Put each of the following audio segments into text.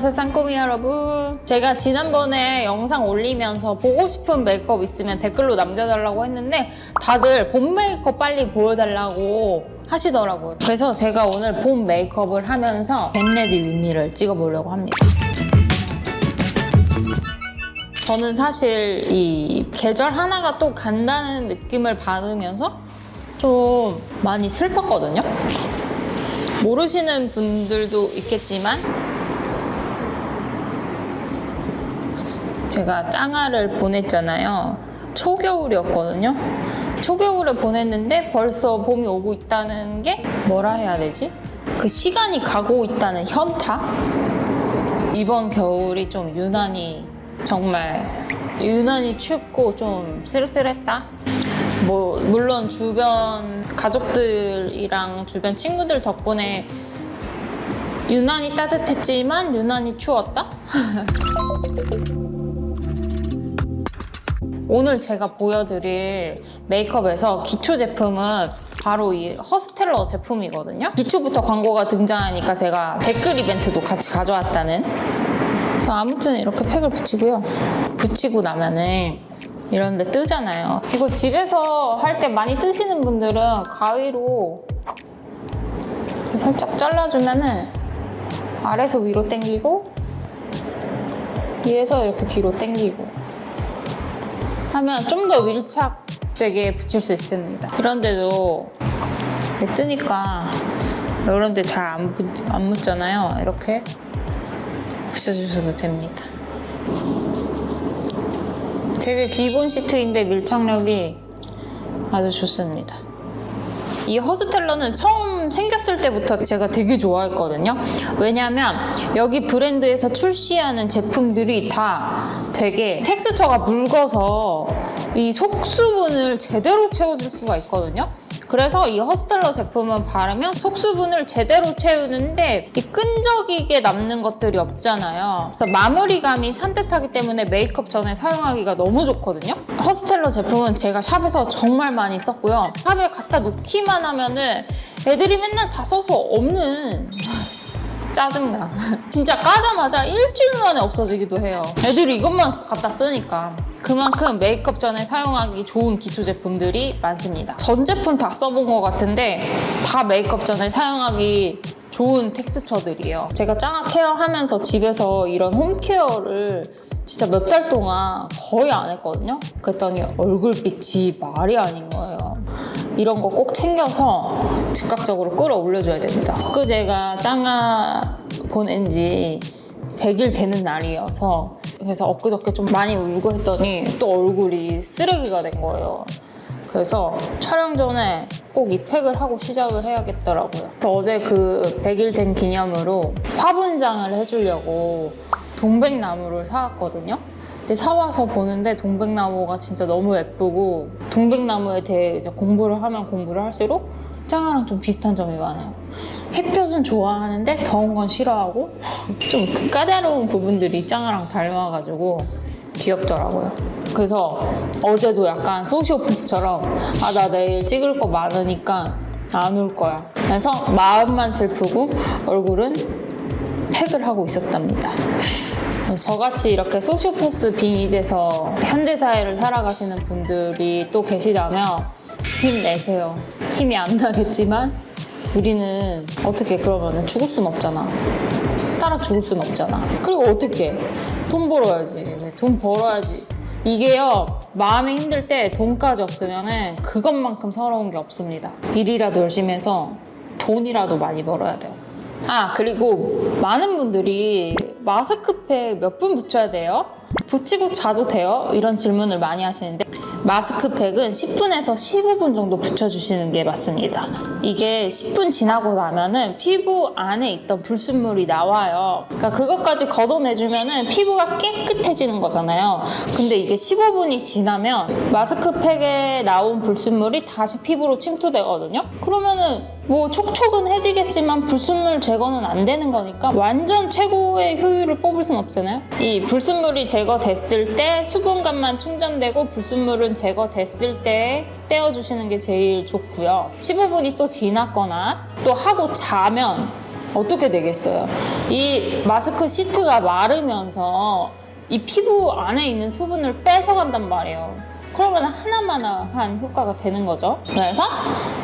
안녕하세요 쌍꼬미 여러분. 제가 지난번에 영상 올리면서 보고 싶은 메이크업 있으면 댓글로 남겨달라고 했는데 다들 봄 메이크업 빨리 보여달라고 하시더라고요. 그래서 제가 오늘 봄 메이크업을 하면서 겟레디 윗미를 찍어보려고 합니다. 저는 사실 이 계절 하나가 또 간다는 느낌을 받으면서 좀 많이 슬펐거든요. 모르시는 분들도 있겠지만 제가 짱아를 보냈잖아요. 초겨울이었거든요. 초겨울에 보냈는데 벌써 봄이 오고 있다는 게 뭐라 해야 되지? 그 시간이 가고 있다는 현타? 이번 겨울이 좀 정말 유난히 춥고 좀 쓸쓸했다? 물론 주변 가족들이랑 주변 친구들 덕분에 유난히 따뜻했지만 유난히 추웠다? 오늘 제가 보여드릴 메이크업에서 기초 제품은 바로 이 허스텔러 제품이거든요. 기초부터 광고가 등장하니까 제가 댓글 이벤트도 같이 가져왔다는. 그래서 아무튼 이렇게 팩을 붙이고요. 붙이고 나면은 이런 데 뜨잖아요. 이거 집에서 할 때 많이 뜨시는 분들은 가위로 살짝 잘라주면은 아래에서 위로 당기고 위에서 이렇게 뒤로 당기고 하면 좀 더 밀착되게 붙일 수 있습니다. 그런데도 뜨니까 이런 데 잘 안 묻잖아요. 이렇게 붙여주셔도 됩니다. 되게 기본 시트인데 밀착력이 아주 좋습니다. 이 허스텔러는 처음 생겼을 때부터 제가 되게 좋아했거든요. 왜냐면 여기 브랜드에서 출시하는 제품들이 다 되게 텍스처가 묽어서 이 속수분을 제대로 채워줄 수가 있거든요. 그래서 이 허스텔러 제품은 바르면 속수분을 제대로 채우는데 이 끈적이게 남는 것들이 없잖아요. 마무리감이 산뜻하기 때문에 메이크업 전에 사용하기가 너무 좋거든요. 허스텔러 제품은 제가 샵에서 정말 많이 썼고요. 샵에 갖다 놓기만 하면은 애들이 맨날 다 써서 없는 짜증나. 진짜 까자마자 일주일 만에 없어지기도 해요. 애들이 이것만 갖다 쓰니까. 그만큼 메이크업 전에 사용하기 좋은 기초 제품들이 많습니다. 전 제품 다 써본 것 같은데 다 메이크업 전에 사용하기 좋은 텍스처들이에요. 제가 짱아 케어 하면서 집에서 이런 홈케어를 진짜 몇 달 동안 거의 안 했거든요. 그랬더니 얼굴빛이 말이 아닌 거예요. 이런 거 꼭 챙겨서 즉각적으로 끌어올려줘야 됩니다. 제가 짱아 보낸 지 100일 되는 날이어서 그래서 엊그저께 좀 많이 울고 했더니 또 얼굴이 쓰레기가 된 거예요. 그래서 촬영 전에 꼭 이 팩을 하고 시작을 해야겠더라고요. 그래서 어제 그 100일 된 기념으로 화분장을 해주려고 동백나무를 사왔거든요. 근데 사와서 보는데 동백나무가 진짜 너무 예쁘고 동백나무에 대해 이제 공부를 하면 공부를 할수록 짱아랑 좀 비슷한 점이 많아요. 햇볕은 좋아하는데 더운 건 싫어하고 좀 그 까다로운 부분들이 짱아랑 닮아가지고 귀엽더라고요. 그래서 어제도 약간 소시오패스처럼 나 내일 찍을 거 많으니까 안 올 거야. 그래서 마음만 슬프고 얼굴은 팩을 하고 있었답니다. 저같이 이렇게 소시오패스 빙이 돼서 현대사회를 살아가시는 분들이 또 계시다면 힘내세요. 힘이 안 나겠지만 우리는 어떻게 그러면 죽을 순 없잖아. 따라 죽을 순 없잖아. 그리고 어떻게 돈 벌어야지. 돈 벌어야지. 이게요, 마음이 힘들 때 돈까지 없으면 그것만큼 서러운 게 없습니다. 일이라도 열심히 해서 돈이라도 많이 벌어야 돼요. 그리고 많은 분들이 마스크팩 몇 분 붙여야 돼요? 붙이고 자도 돼요? 이런 질문을 많이 하시는데 마스크팩은 10분에서 15분 정도 붙여주시는 게 맞습니다. 이게 10분 지나고 나면은 피부 안에 있던 불순물이 나와요. 그러니까 그것까지 걷어내주면은 피부가 깨끗해지는 거잖아요. 근데 이게 15분이 지나면 마스크팩에 나온 불순물이 다시 피부로 침투되거든요. 그러면은 뭐 촉촉은 해지겠지만 불순물 제거는 안 되는 거니까 완전 최고의 효율을 뽑을 순 없잖아요. 이 불순물이 제거됐을 때 수분감만 충전되고 불순물은 제거됐을 때 떼어주시는 게 제일 좋고요. 15분이 또 지났거나 또 하고 자면 어떻게 되겠어요? 이 마스크 시트가 마르면서 이 피부 안에 있는 수분을 뺏어간단 말이에요. 그러면 하나마나한 효과가 되는 거죠. 그래서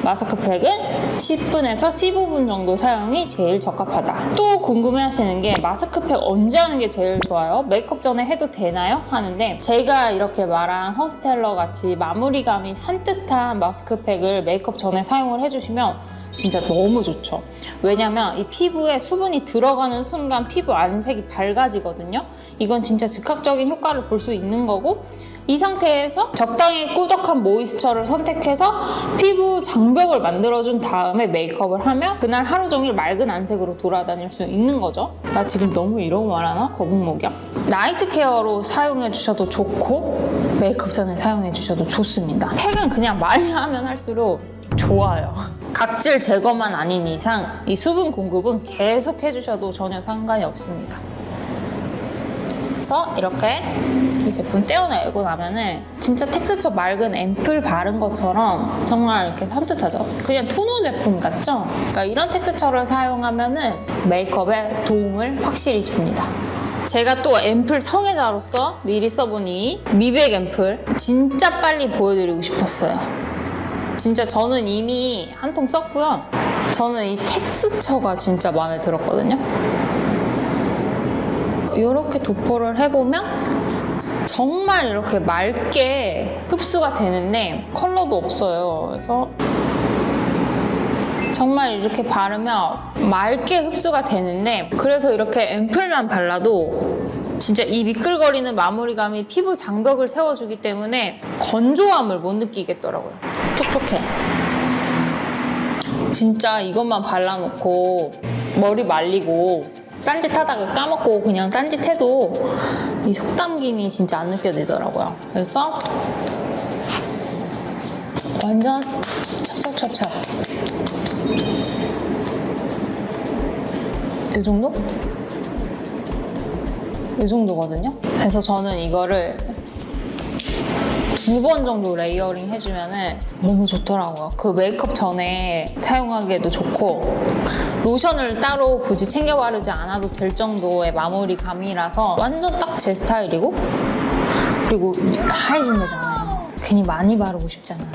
마스크팩은 10분에서 15분 정도 사용이 제일 적합하다. 또 궁금해하시는 게 마스크팩 언제 하는 게 제일 좋아요? 메이크업 전에 해도 되나요? 하는데 제가 이렇게 말한 허스텔러 같이 마무리감이 산뜻한 마스크팩을 메이크업 전에 사용을 해주시면 진짜 너무 좋죠. 왜냐면 이 피부에 수분이 들어가는 순간 피부 안색이 밝아지거든요. 이건 진짜 즉각적인 효과를 볼 수 있는 거고, 이 상태에서 적당히 꾸덕한 모이스처를 선택해서 피부 장벽을 만들어준 다음에 메이크업을 하면 그날 하루 종일 맑은 안색으로 돌아다닐 수 있는 거죠. 나 지금 너무 이러고 말하나? 거북목이야? 나이트 케어로 사용해 주셔도 좋고 메이크업 전에 사용해 주셔도 좋습니다. 팩은 그냥 많이 하면 할수록 좋아요. 각질 제거만 아닌 이상 이 수분 공급은 계속 해주셔도 전혀 상관이 없습니다. 그래서 이렇게 이 제품 떼어내고 나면은 진짜 텍스처 맑은 앰플 바른 것처럼 정말 이렇게 산뜻하죠. 그냥 토너 제품 같죠? 그러니까 이런 텍스처를 사용하면은 메이크업에 도움을 확실히 줍니다. 제가 또 앰플 성애자로서 미리 써본 이 미백 앰플 진짜 빨리 보여드리고 싶었어요. 진짜 저는 이미 한 통 썼고요. 저는 이 텍스처가 진짜 마음에 들었거든요. 이렇게 도포를 해보면 정말 이렇게 맑게 흡수가 되는데 컬러도 없어요. 그래서 정말 이렇게 바르면 맑게 흡수가 되는데, 그래서 이렇게 앰플만 발라도 진짜 이 미끌거리는 마무리감이 피부 장벽을 세워주기 때문에 건조함을 못 느끼겠더라고요. 촉촉해. 진짜 이것만 발라놓고 머리 말리고 딴짓하다가 까먹고 그냥 딴짓해도 이 속담김이 진짜 안 느껴지더라고요. 그래서 완전 찹찹찹찹. 이 정도? 이 정도거든요. 그래서 저는 이거를 2번 정도 레이어링 해주면은 너무 좋더라고요. 그 메이크업 전에 사용하기에도 좋고, 로션을 따로 굳이 챙겨 바르지 않아도 될 정도의 마무리감이라서 완전 딱 제 스타일이고, 그리고 하얘진다잖아요. 괜히 많이 바르고 싶잖아요.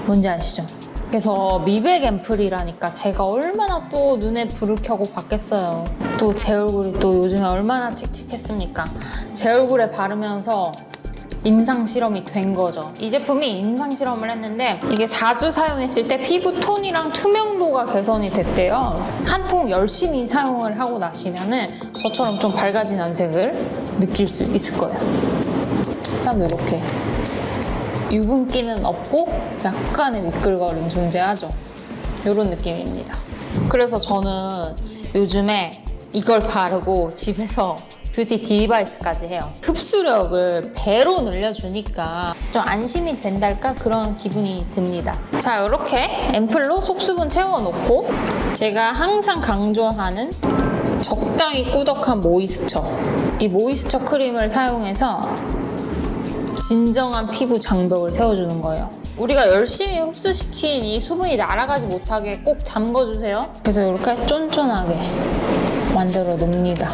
뭔지 아시죠? 그래서 미백 앰플이라니까 제가 얼마나 또 눈에 불을 켜고 봤겠어요. 또 제 얼굴이 또 요즘에 얼마나 칙칙했습니까? 제 얼굴에 바르면서 임상 실험이 된 거죠. 이 제품이 임상 실험을 했는데 이게 4주 사용했을 때 피부 톤이랑 투명도가 개선이 됐대요. 한 통 열심히 사용을 하고 나시면은 저처럼 좀 밝아진 안색을 느낄 수 있을 거예요. 딱 이렇게 유분기는 없고 약간의 미끌거림 존재하죠. 이런 느낌입니다. 그래서 저는 요즘에 이걸 바르고 집에서 뷰티 디바이스까지 해요. 흡수력을 배로 늘려주니까 좀 안심이 된달까 그런 기분이 듭니다. 자, 이렇게 앰플로 속수분 채워놓고 제가 항상 강조하는 적당히 꾸덕한 모이스처, 이 모이스처 크림을 사용해서 진정한 피부 장벽을 세워주는 거예요. 우리가 열심히 흡수시킨 이 수분이 날아가지 못하게 꼭 잠궈주세요. 그래서 이렇게 쫀쫀하게 만들어 놓습니다.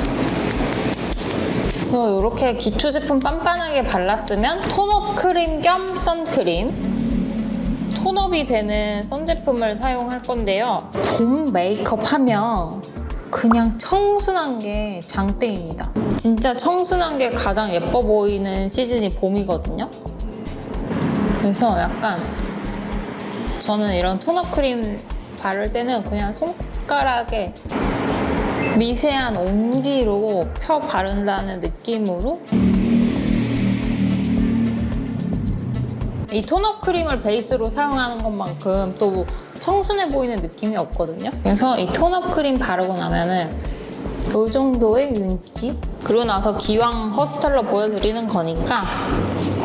그래서 이렇게 기초 제품 빤빤하게 발랐으면 톤업 크림 겸 선크림, 톤업이 되는 선 제품을 사용할 건데요. 봄 메이크업 하면 그냥 청순한 게 장땡입니다. 진짜 청순한 게 가장 예뻐 보이는 시즌이 봄이거든요. 그래서 약간 저는 이런 톤업 크림 바를 때는 그냥 손가락에 미세한 온기로 펴 바른다는 느낌으로 이 톤업 크림을 베이스로 사용하는 것만큼 또 청순해 보이는 느낌이 없거든요. 그래서 이 톤업 크림 바르고 나면은 이 정도의 윤기? 그리고 나서 기왕 허스텔러 보여드리는 거니까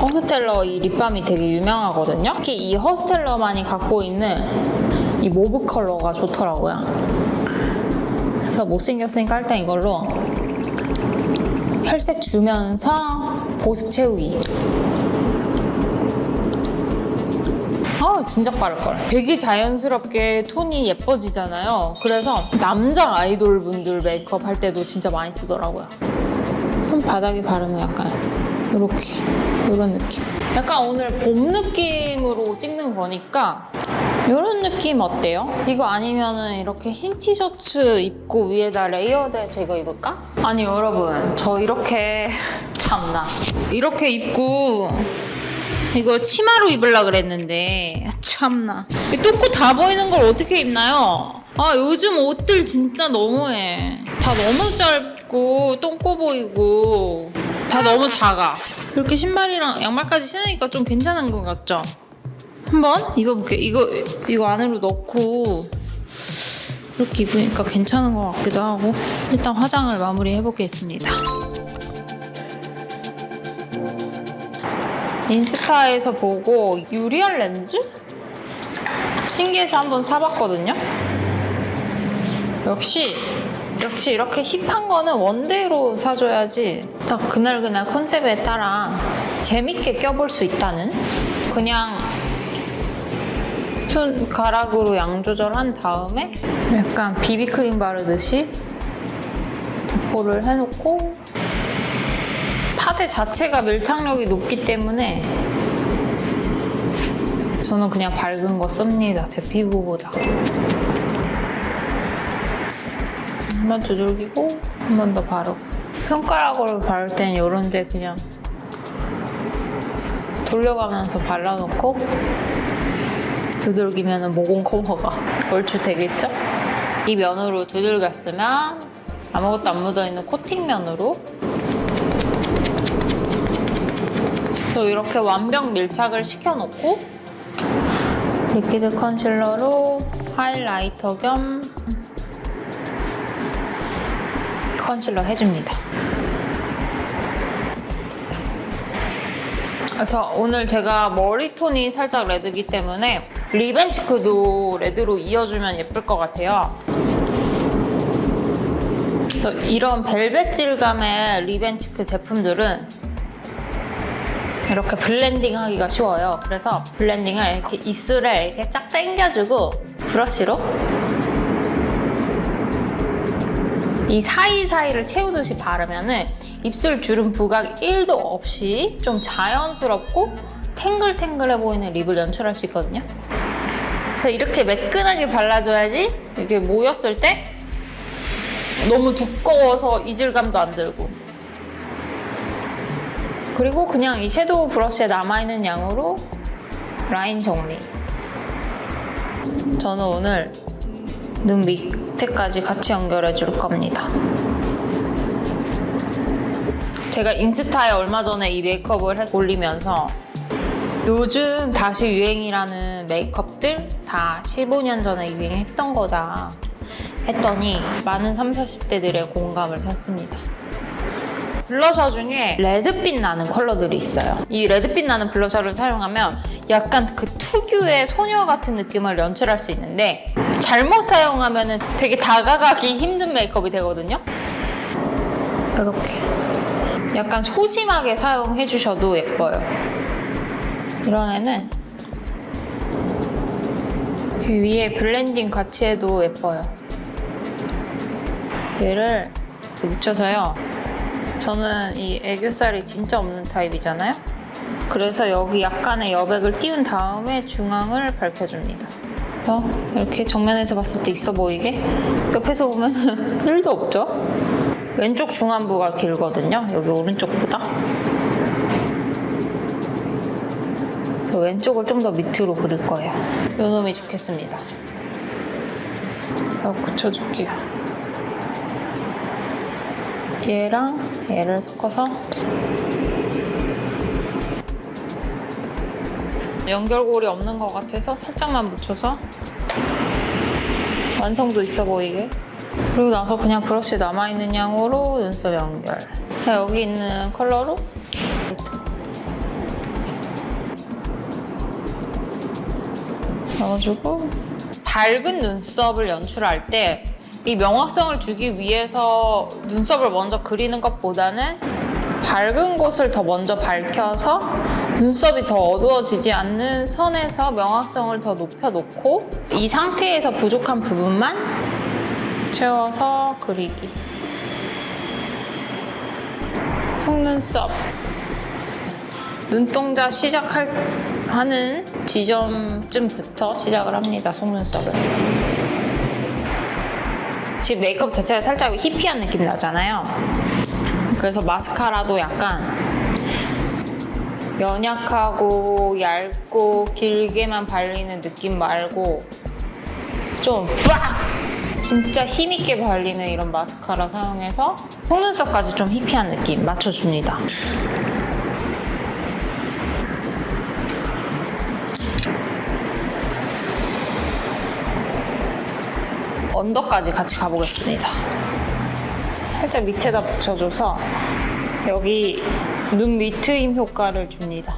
허스텔러 이 립밤이 되게 유명하거든요. 특히 이 허스텔러만이 갖고 있는 이 모브 컬러가 좋더라고요. 그래서 못생겼으니까 일단 이걸로 혈색 주면서 보습 채우기. 진작 바를걸. 되게 자연스럽게 톤이 예뻐지잖아요. 그래서 남자 아이돌 분들 메이크업 할 때도 진짜 많이 쓰더라고요. 손바닥에 바르면 약간 이런 느낌. 약간 오늘 봄 느낌으로 찍는 거니까 이런 느낌 어때요? 이거 아니면은 이렇게 흰 티셔츠 입고 위에다 레이어드해서 이거 입을까? 아니 여러분, 저 이렇게 참나 이렇게 입고 이거 치마로 입으려고 그랬는데 참나 똥꼬 다 보이는 걸 어떻게 입나요? 아 요즘 옷들 진짜 너무해. 다 너무 짧고 똥꼬 보이고 다 너무 작아. 이렇게 신발이랑 양말까지 신으니까 좀 괜찮은 것 같죠? 한번 입어볼게요. 이거 안으로 넣고 이렇게 입으니까 괜찮은 것 같기도 하고. 일단 화장을 마무리해 보겠습니다. 인스타에서 보고 유리알 렌즈? 신기해서 한번 사봤거든요. 역시 이렇게 힙한 거는 원데이로 사줘야지 딱 그날 컨셉에 따라 재밌게 껴볼 수 있다는. 그냥 손가락으로 양 조절한 다음에 약간 비비크림 바르듯이 도포를 해놓고, 파데 자체가 밀착력이 높기 때문에 저는 그냥 밝은 거 씁니다. 제 피부보다. 한 번 두들기고 한 번 더 바르고. 손가락으로 바를 땐 이런 데 그냥 돌려가면서 발라놓고 두들기면 모공 커버가 얼추 되겠죠? 이 면으로 두들겼으면 아무것도 안 묻어있는 코팅면으로, 그래서 이렇게 완벽 밀착을 시켜놓고 리퀴드 컨실러로 하이라이터 겸 컨실러 해줍니다. 그래서 오늘 제가 머리톤이 살짝 레드이기 때문에 립 앤 치크도 레드로 이어주면 예쁠 것 같아요. 이런 벨벳 질감의 립 앤 치크 제품들은 이렇게 블렌딩 하기가 쉬워요. 그래서 블렌딩을 이렇게 입술에 이렇게 쫙 당겨주고 브러쉬로 이 사이사이를 채우듯이 바르면은 입술 주름 부각 1도 없이 좀 자연스럽고 탱글탱글해 보이는 립을 연출할 수 있거든요. 그래서 이렇게 매끈하게 발라줘야지 이게 모였을 때 너무 두꺼워서 이질감도 안 들고. 그리고 그냥 이 섀도우 브러쉬에 남아있는 양으로 라인 정리. 저는 오늘 눈 밑에까지 같이 연결해 줄 겁니다. 제가 인스타에 얼마 전에 이 메이크업을 올리면서 요즘 다시 유행이라는 메이크업들 다 15년 전에 유행했던 거다 했더니 많은 30, 40대들의 공감을 샀습니다. 블러셔 중에 레드빛 나는 컬러들이 있어요. 이 레드빛 나는 블러셔를 사용하면 약간 그 특유의 소녀 같은 느낌을 연출할 수 있는데, 잘못 사용하면 되게 다가가기 힘든 메이크업이 되거든요. 이렇게 약간 소심하게 사용해 주셔도 예뻐요. 이런 애는 그 위에 블렌딩 같이 해도 예뻐요. 얘를 이렇게 묻혀서요. 저는 이 애교살이 진짜 없는 타입이잖아요. 그래서 여기 약간의 여백을 띄운 다음에 중앙을 밝혀줍니다. 그래서 이렇게 정면에서 봤을 때 있어 보이게, 옆에서 보면 1도 없죠? 왼쪽 중안부가 길거든요. 여기 오른쪽보다. 그래서 왼쪽을 좀 더 밑으로 그릴 거예요. 요놈이 좋겠습니다. 그래서 붙여줄게요. 얘랑 얘를 섞어서 연결고리 없는 것 같아서 살짝만 묻혀서 완성도 있어 보이게. 그리고 나서 그냥 브러쉬 남아있는 양으로 눈썹 연결. 여기 있는 컬러로 넣어주고, 밝은 눈썹을 연출할 때 이 명확성을 주기 위해서 눈썹을 먼저 그리는 것보다는 밝은 곳을 더 먼저 밝혀서 눈썹이 더 어두워지지 않는 선에서 명확성을 더 높여놓고 이 상태에서 부족한 부분만 채워서 그리기. 속눈썹. 눈동자 하는 지점쯤부터 시작을 합니다. 속눈썹을. 지금 메이크업 자체가 살짝 히피한 느낌이 나잖아요. 그래서 마스카라도 약간 연약하고 얇고 길게만 발리는 느낌 말고 좀 빡! 진짜 힘있게 발리는 이런 마스카라 사용해서 속눈썹까지 좀 히피한 느낌 맞춰줍니다. 언더까지 같이 가보겠습니다. 살짝 밑에다 붙여줘서 여기 눈 밑트임 효과를 줍니다.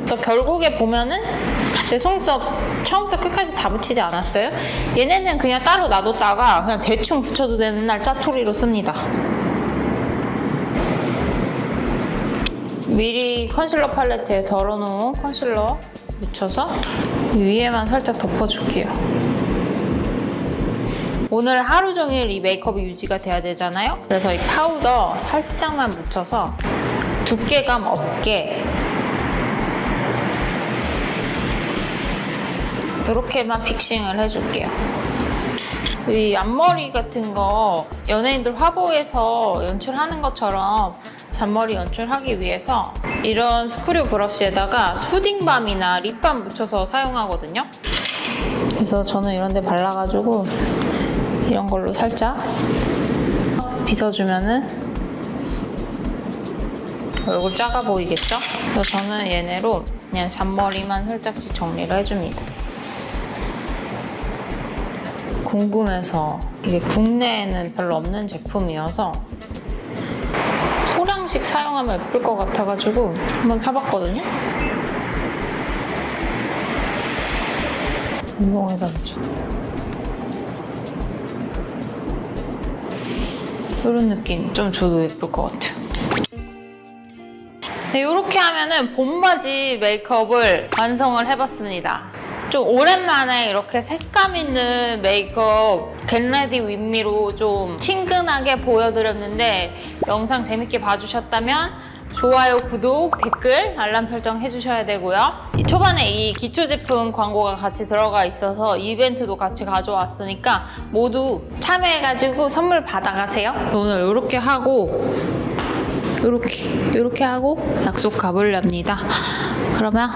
그래서 결국에 보면은 제 속눈썹 처음부터 끝까지 다 붙이지 않았어요. 얘네는 그냥 따로 놔뒀다가 그냥 대충 붙여도 되는 날 짜투리로 씁니다. 미리 컨실러 팔레트에 덜어놓은 컨실러 묻혀서 위에만 살짝 덮어줄게요. 오늘 하루 종일 이 메이크업이 유지가 돼야 되잖아요. 그래서 이 파우더 살짝만 묻혀서 두께감 없게 이렇게만 픽싱을 해줄게요. 이 앞머리 같은 거 연예인들 화보에서 연출하는 것처럼 잔머리 연출하기 위해서 이런 스크류 브러쉬에다가 수딩밤이나 립밤 묻혀서 사용하거든요. 그래서 저는 이런 데 발라가지고 이런 걸로 살짝 빗어주면은 얼굴 작아 보이겠죠? 그래서 저는 얘네로 그냥 잔머리만 살짝씩 정리를 해줍니다. 궁금해서 이게 국내에는 별로 없는 제품이어서 소량씩 사용하면 예쁠 것 같아가지고 한번 사봤거든요. 운동에다 붙여. 이런 느낌 좀 줘도 예쁠 것 같아요. 네, 이렇게 하면은 봄맞이 메이크업을 완성을 해봤습니다. 좀 오랜만에 이렇게 색감 있는 메이크업 겟레디 윗미로 좀 친근하게 보여드렸는데 영상 재밌게 봐주셨다면 좋아요, 구독, 댓글, 알람 설정 해주셔야 되고요. 초반에 이 기초 제품 광고가 같이 들어가 있어서 이벤트도 같이 가져왔으니까 모두 참여해가지고 선물 받아가세요. 오늘 이렇게 하고 이렇게 하고 약속 가보렵니다. 그러면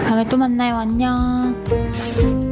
다음에 또 만나요. 안녕.